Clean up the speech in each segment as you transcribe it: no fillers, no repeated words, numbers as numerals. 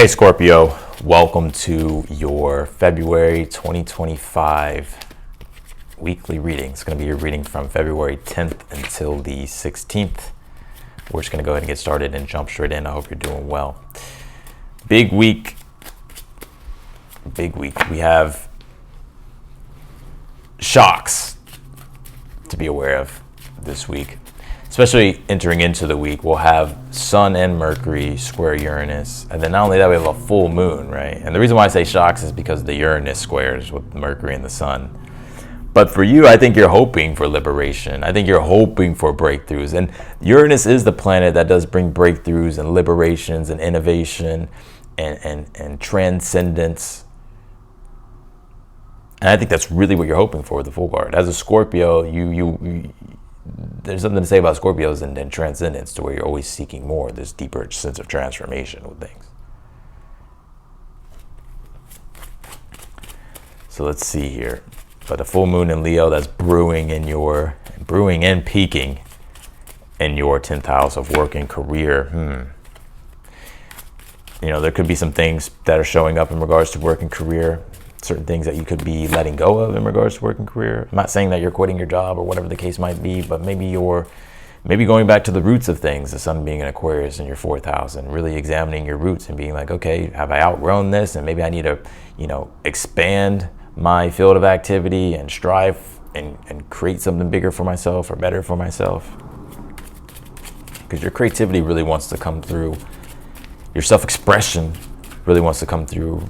Hey Scorpio, welcome to your February 2025 weekly reading. It's going to be your reading from February 10th until the 16th. We're just going to go ahead and get started and jump straight in. I hope you're doing well. Big week. We have shocks to be aware of this week. Especially entering into the week, we'll have Sun and Mercury square Uranus. And then not only that, we have a full moon, right? And the reason why I say shocks is because the Uranus squares with Mercury and the Sun. But for you, I think you're hoping for liberation. I think you're hoping for breakthroughs. And Uranus is the planet that does bring breakthroughs and liberations and innovation and transcendence. And I think that's really what you're hoping for with the full card. As a Scorpio, there's something to say about Scorpios and transcendence, to where you're always seeking more, this deeper sense of transformation with things. So let's see here. But the full moon in Leo, that's brewing and peaking in your 10th house of work and career. There could be some things that are showing up in regards to work and career. Certain things that you could be letting go of in regards to work and career. I'm not saying that you're quitting your job or whatever the case might be, but maybe going back to the roots of things, the sun being an Aquarius in your 4th house, and really examining your roots and being like, okay, have I outgrown this? And maybe I need to, expand my field of activity and strive and create something bigger for myself or better for myself. Because your creativity really wants to come through. Your self-expression really wants to come through.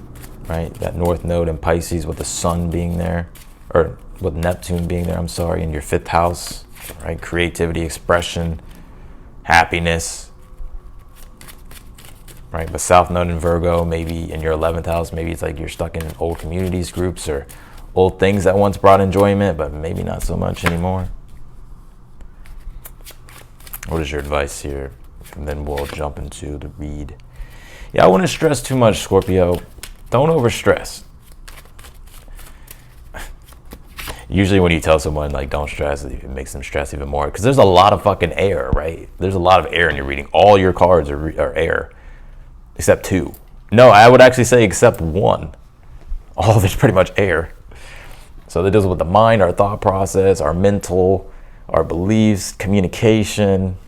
Right, that North Node in Pisces with the Sun being there, or with Neptune being there, in your 5th house, right? Creativity, expression, happiness, right? But South Node in Virgo, maybe in your 11th house, maybe it's like you're stuck in old communities, groups, or old things that once brought enjoyment, but maybe not so much anymore. What is your advice here? And then we'll jump into the read. Yeah, I wouldn't stress too much, Scorpio. Don't overstress. Usually when you tell someone like don't stress, it makes them stress even more, because there's a lot of fucking air, right? There's a lot of air in your reading. All your cards are air, except 2. No, I would actually say except 1. All of it's pretty much air. So that deals with the mind, our thought process, our mental, our beliefs, communication.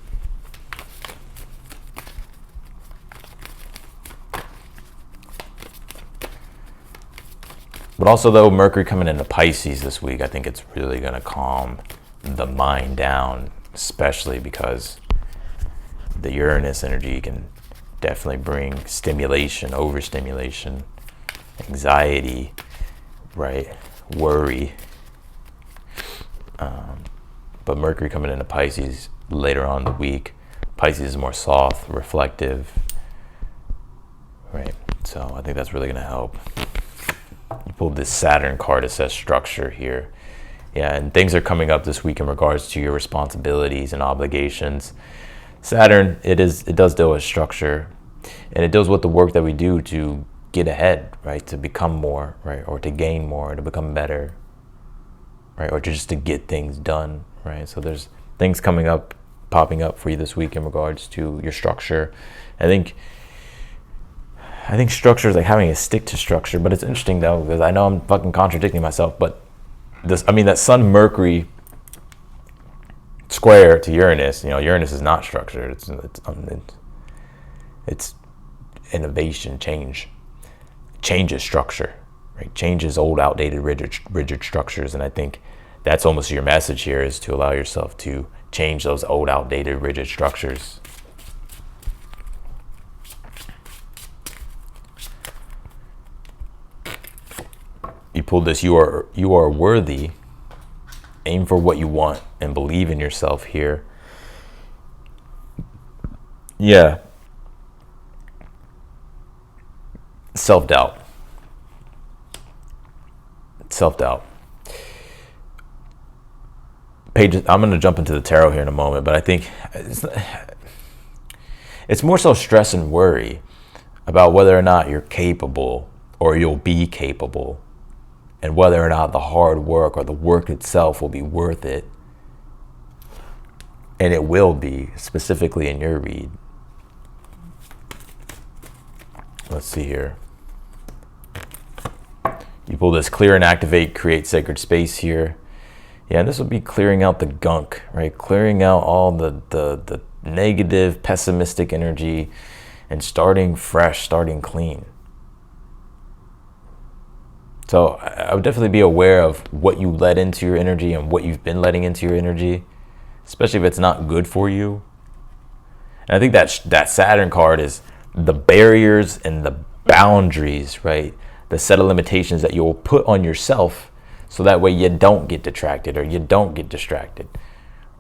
But also, though, Mercury coming into Pisces this week, I think it's really going to calm the mind down, especially because the Uranus energy can definitely bring stimulation, overstimulation, anxiety, right? Worry. But Mercury coming into Pisces later on in the week, Pisces is more soft, reflective, right? So I think that's really going to help. You pulled this Saturn card that says structure here. Yeah, and things are coming up this week in regards to your responsibilities and obligations. Saturn, it does deal with structure, and it deals with the work that we do to get ahead, right? To become more, right? Or to gain more, to become better, right? Or just to get things done, right? So there's things popping up for you this week in regards to your structure. I think structure is like having to stick to structure, but it's interesting though, because I know I'm fucking contradicting myself, but that Sun Mercury square to Uranus, Uranus is not structured. It's innovation, changes structure, right? Changes old, outdated, rigid structures. And I think that's almost your message here, is to allow yourself to change those old, outdated, rigid structures. You pulled this, you are worthy. Aim for what you want and believe in yourself here. Yeah. Self-doubt. Pages. I'm going to jump into the tarot here in a moment, but I think it's more so stress and worry about whether or not you're capable or you'll be capable, and whether or not the hard work or the work itself will be worth it. And it will be, specifically in your read. Let's see here. You pull this clear and activate, create sacred space here. Yeah, and this will be clearing out the gunk, right? Clearing out all the negative, pessimistic energy and starting fresh, starting clean. So I would definitely be aware of what you let into your energy and what you've been letting into your energy, especially if it's not good for you. And I think that Saturn card is the barriers and the boundaries, right? The set of limitations that you'll put on yourself so that way you don't get detracted or you don't get distracted,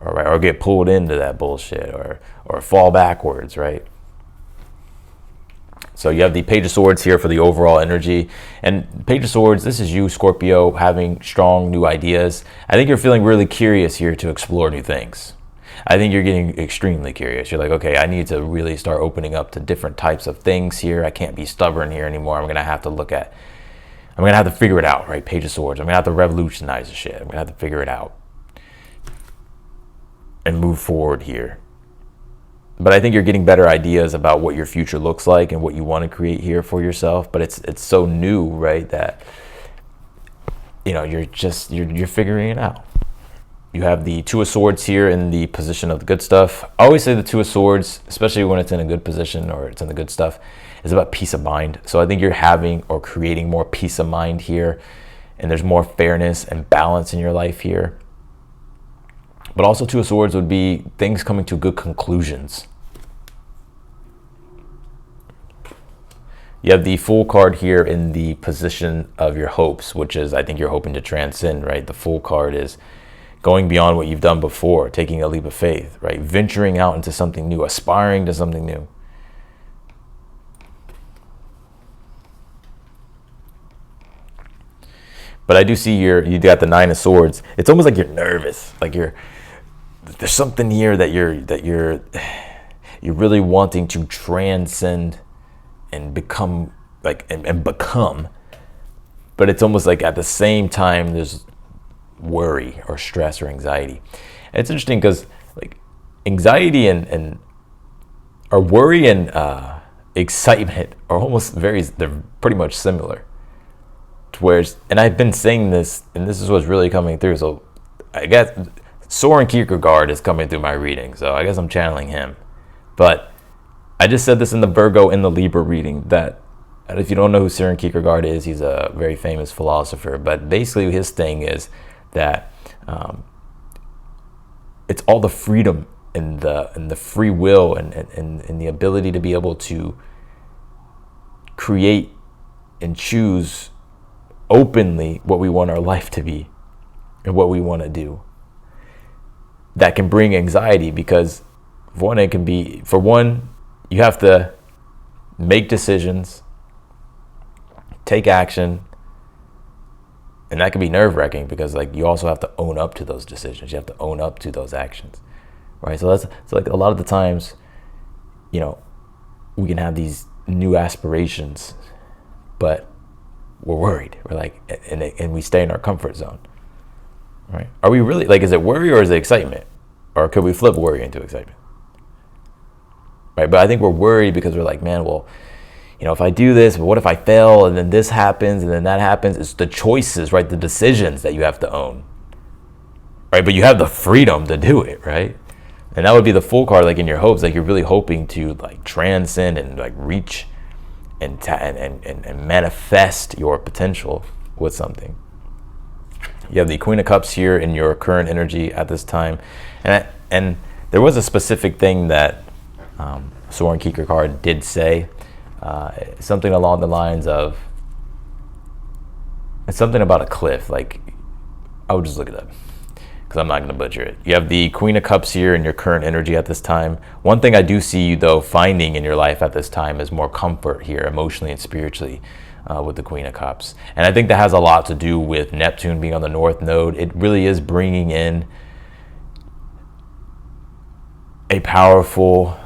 or get pulled into that bullshit or fall backwards, right? So you have the Page of Swords here for the overall energy. And Page of Swords, this is you, Scorpio, having strong new ideas. I think you're feeling really curious here to explore new things. I think you're getting extremely curious. You're like, okay, I need to really start opening up to different types of things here. I can't be stubborn here anymore. I'm going to have to figure it out, right? Page of Swords. I'm going to have to revolutionize the shit. I'm going to have to figure it out and move forward here. But I think you're getting better ideas about what your future looks like and what you want to create here for yourself. But it's so new, right, that you're figuring it out. You have the Two of Swords here in the position of the good stuff. I always say the Two of Swords, especially when it's in a good position or it's in the good stuff, is about peace of mind. So I think you're having or creating more peace of mind here, and there's more fairness and balance in your life here. But also Two of Swords would be things coming to good conclusions. You have the Fool card here in the position of your hopes, which is, I think you're hoping to transcend, right? The Fool card is going beyond what you've done before, taking a leap of faith, right? Venturing out into something new, aspiring to something new. But I do see you got the Nine of Swords. It's almost like you're nervous, like there's something here that you're really wanting to transcend and become, like, and become. But it's almost like at the same time there's worry or stress or anxiety. And it's interesting because, like, anxiety and or worry and excitement are almost they're pretty much similar. Whereas, and I've been saying this, and this is what's really coming through. So I guess Soren Kierkegaard is coming through my reading, so I guess I'm channeling him. But I just said this in the Virgo and the Libra reading, that if you don't know who Soren Kierkegaard is, he's a very famous philosopher. But basically his thing is that it's all the freedom and the free will and the ability to be able to create and choose openly what we want our life to be and what we want to do. That can bring anxiety because, for one, you have to make decisions, take action, and that can be nerve-wracking because, like, you also have to own up to those decisions. You have to own up to those actions, right? So like a lot of the times, we can have these new aspirations, but we're worried. We're like, and we stay in our comfort zone, right? Are we really, like, is it worry or is it excitement? Or could we flip worry into excitement? Right, but I think we're worried because we're like, man, well, if I do this, but what if I fail, and then this happens, and then that happens? It's the choices, right? The decisions that you have to own, right? But you have the freedom to do it, right? And that would be the Fool card, like in your hopes, like you're really hoping to, like, transcend and, like, reach and manifest your potential with something. You have the Queen of Cups here in your current energy at this time, and there was a specific thing that Soren Kierkegaard did say, something along the lines of, it's something about a cliff. Like, I would just look it up because I'm not going to butcher it. You have the Queen of Cups here in your current energy at this time. One thing I do see you, though, finding in your life at this time is more comfort here, emotionally and spiritually, with the Queen of Cups. And I think that has a lot to do with Neptune being on the North Node. It really is bringing in a powerful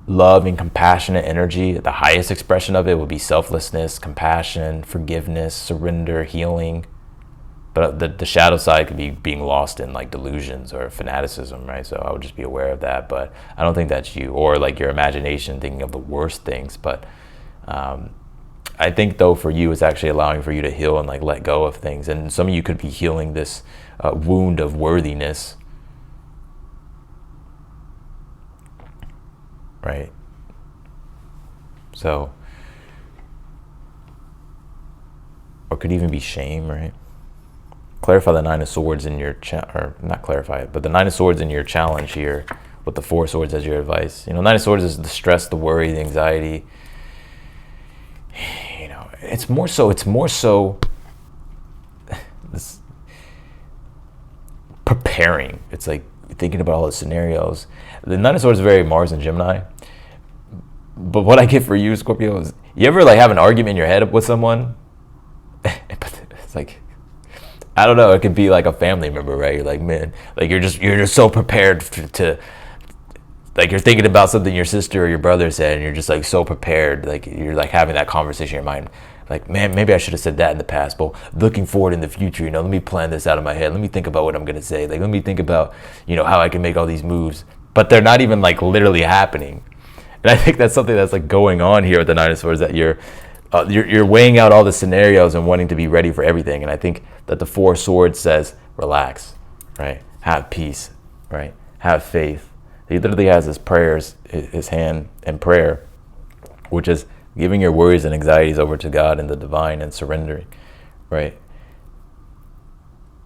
love and compassionate energy. The highest expression of it would be selflessness, compassion, forgiveness, surrender, healing. But the shadow side could be being lost in, like, delusions or fanaticism, right? So I would just be aware of that. But I don't think that's you, or like your imagination thinking of the worst things. But I think though for you, it's actually allowing for you to heal and like let go of things. And some of you could be healing this wound of worthiness, right? So, or could even be shame, right? Clarify the Nine of Swords in your or not clarify it, but the Nine of Swords in your challenge here with the Four of Swords as your advice. You know, Nine of Swords is the stress, the worry, the anxiety. You know, it's more so this preparing. It's like thinking about all the scenarios. The Nine of Swords is very Mars and Gemini. But what I get for you, Scorpio, is you ever like have an argument in your head with someone? It's like, I don't know, it could be like a family member, right? You're like, man, like you're just so prepared to like you're thinking about something your sister or your brother said, and you're just like so prepared, like you're like having that conversation in your mind, like, man, maybe I should have said that in the past, but looking forward in the future, you know, let me plan this out of my head, let me think about what I'm gonna say, like let me think about, you know, how I can make all these moves, but they're not even like literally happening. And I think that's something that's like going on here with the Nine of Swords, that you're weighing out all the scenarios and wanting to be ready for everything. And I think that the Four of Swords says, relax, right? Have peace, right? Have faith. He literally has his prayers, his hand in prayer, which is giving your worries and anxieties over to God and the divine and surrendering, right?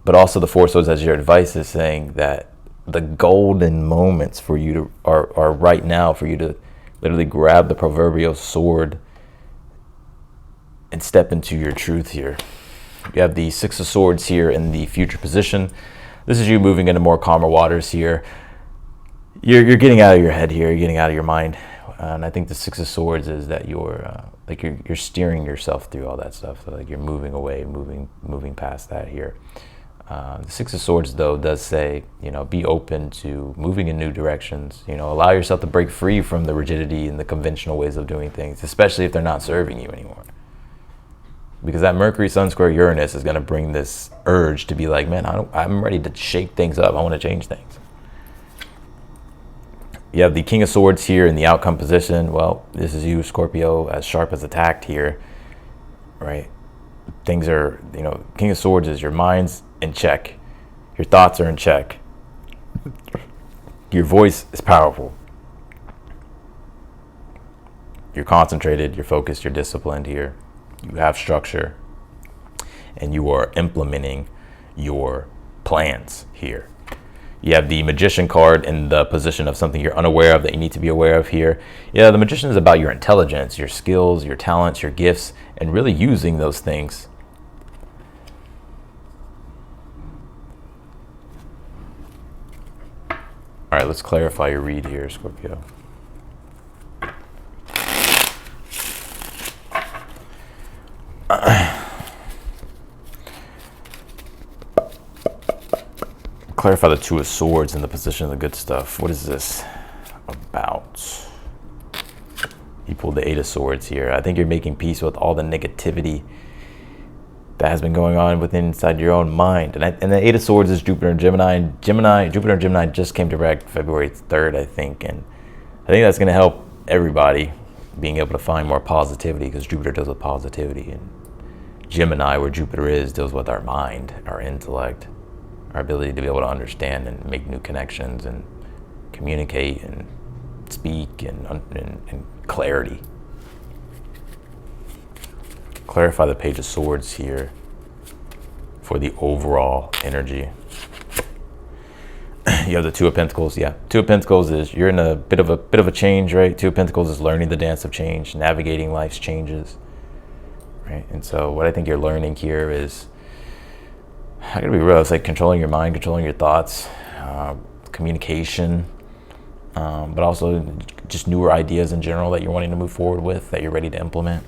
But also the Four of Swords as your advice is saying that the golden moments for you to are right now for you to literally grab the proverbial sword and step into your truth here. You have the Six of Swords here in the future position. This is you moving into more calmer waters here. You're getting out of your head here. You're getting out of your mind. And I think the Six of Swords is that you're steering yourself through all that stuff. So like you're moving away, moving past that here. The Six of Swords, though, does say, you know, be open to moving in new directions. You know, allow yourself to break free from the rigidity and the conventional ways of doing things, especially if they're not serving you anymore. Because that Mercury, Sun square Uranus is going to bring this urge to be like, man, I'm ready to shake things up. I want to change things. You have the King of Swords here in the outcome position. Well, this is you, Scorpio, as sharp as attacked here, right? Things are, you know, King of Swords is your mind's in check. Your thoughts are in check. Your voice is powerful. You're concentrated, you're focused, you're disciplined here. You have structure, and you are implementing your plans here. You have the Magician card in the position of something you're unaware of that you need to be aware of here. Yeah, the Magician is about your intelligence, your skills, your talents, your gifts, and really using those things. All right, let's clarify your read here, Scorpio. Clarify the Two of Swords in the position of the good stuff. What is this about? You pulled the Eight of Swords here. I think you're making peace with all the negativity that has been going on within inside your own mind. And the Eight of Swords is Jupiter and Gemini. And Jupiter and Gemini just came direct February 3rd, I think. And I think that's going to help everybody being able to find more positivity, because Jupiter deals with positivity. And Gemini, where Jupiter is, deals with our mind, our intellect, our ability to be able to understand and make new connections and communicate and speak and clarity. Clarify the Page of Swords here for the overall energy. You have the Two of Pentacles. Yeah, Two of Pentacles is you're in a bit of a change, right? Two of Pentacles is learning the dance of change, navigating life's changes, right? And so what I think you're learning here is, I gotta be real, it's like controlling your mind, controlling your thoughts, communication, but also just newer ideas in general that you're wanting to move forward with, that you're ready to implement.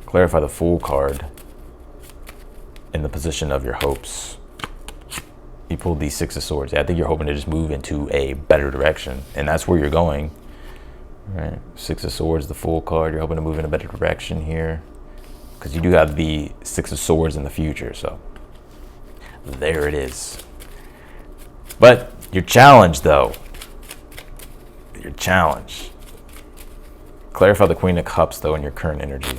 Clarify the Fool card in the position of your hopes. You pulled the Six of Swords. Yeah, I think you're hoping to just move into a better direction, and that's where you're going. Right, Six of Swords, the Fool card. You're hoping to move in a better direction here, because you do have the Six of Swords in the future. So there it is. But your challenge, though, your challenge Clarify the Queen of Cups, though, in your current energy.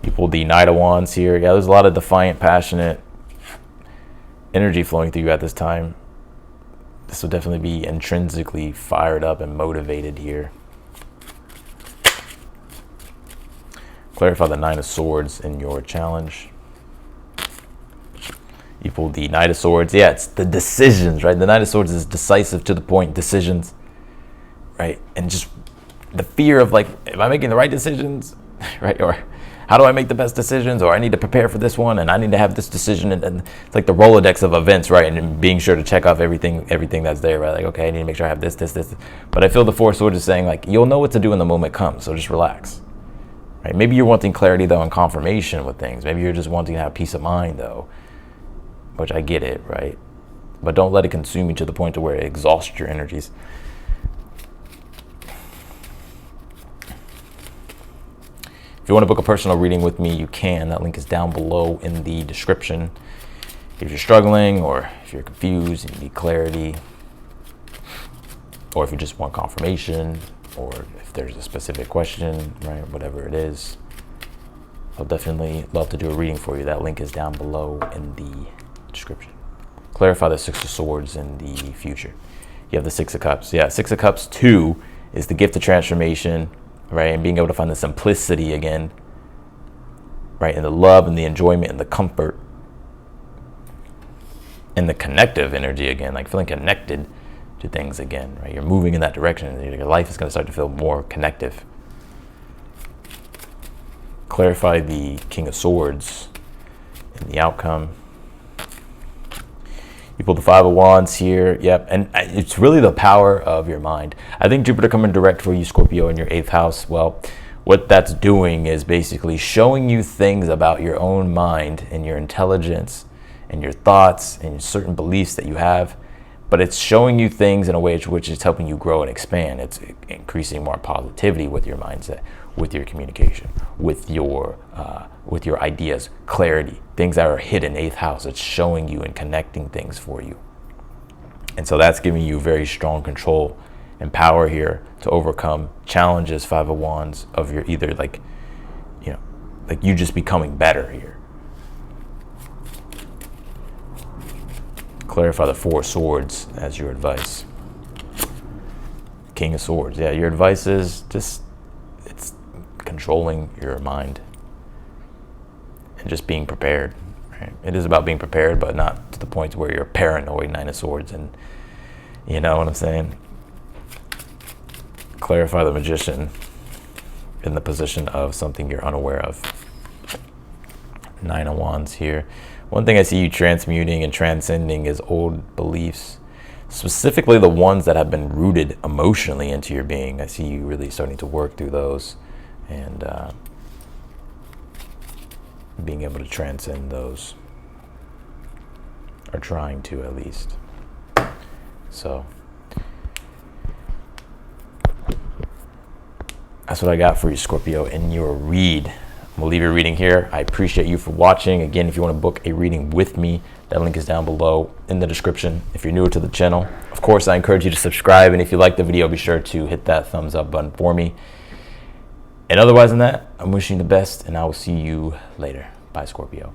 You pulled the Knight of Wands here. Yeah, there's a lot of defiant, passionate energy flowing through you at this time. This will definitely be intrinsically fired up and motivated here. Clarify the Nine of Swords in your challenge. You pulled the Knight of Swords. Yeah, it's the decisions, right? The Knight of Swords is decisive, to the point decisions, right? And just the fear of like, am I making the right decisions, right? Or how do I make the best decisions? Or I need to prepare for this one, and I need to have this decision. And it's like the Rolodex of events, right? And being sure to check off everything that's there, right? Like, okay, I need to make sure I have this. But I feel the Four of Swords is saying, like, you'll know what to do when the moment comes, so just relax, right? Maybe you're wanting clarity, though, and confirmation with things. Maybe you're just wanting to have peace of mind, though, which I get it, right? But don't let it consume you to the point to where it exhausts your energies. If you want to book a personal reading with me, you can. That link is down below in the description. If you're struggling, or if you're confused and you need clarity, or if you just want confirmation, or if there's a specific question, right, whatever it is, I'll definitely love to do a reading for you. That link is down below in the description. Clarify the Six of Swords in the future. You have the Six of Cups. Yeah, Six of Cups 2 is the gift of transformation, right? And being able to find the simplicity again, right? And the love and the enjoyment and the comfort and the connective energy again, like feeling connected to things again, right? You're moving in that direction. Your life is going to start to feel more connective. Clarify the King of Swords in the outcome. You pull the Five of Wands here. Yep. And it's really the power of your mind. I think Jupiter coming direct for you, Scorpio, in your 8th house. Well, what that's doing is basically showing you things about your own mind and your intelligence and your thoughts and certain beliefs that you have. But it's showing you things in a way which is helping you grow and expand. It's increasing more positivity with your mindset, with your communication, with your ideas, clarity, things that are hidden, 8th house. It's showing you and connecting things for you. And so that's giving you very strong control and power here to overcome challenges, Five of Wands, of your either like you just becoming better here. Clarify the Four of Swords as your advice. King of Swords. Yeah, your advice is just, it's controlling your mind and just being prepared. Right? It is about being prepared, but not to the point where you're paranoid, Nine of Swords, and you know what I'm saying? Clarify the Magician in the position of something you're unaware of. Nine of Wands here. One thing I see you transmuting and transcending is old beliefs, specifically the ones that have been rooted emotionally into your being. I see you really starting to work through those and being able to transcend those, or trying to at least. So that's what I got for you, Scorpio, in your read. I'm gonna leave your reading here. I appreciate you for watching. Again, if you want to book a reading with me, that link is down below in the description. If you're newer to the channel, of course, I encourage you to subscribe. And if you like the video, be sure to hit that thumbs up button for me. And otherwise than that, I'm wishing you the best, and I will see you later. Bye, Scorpio.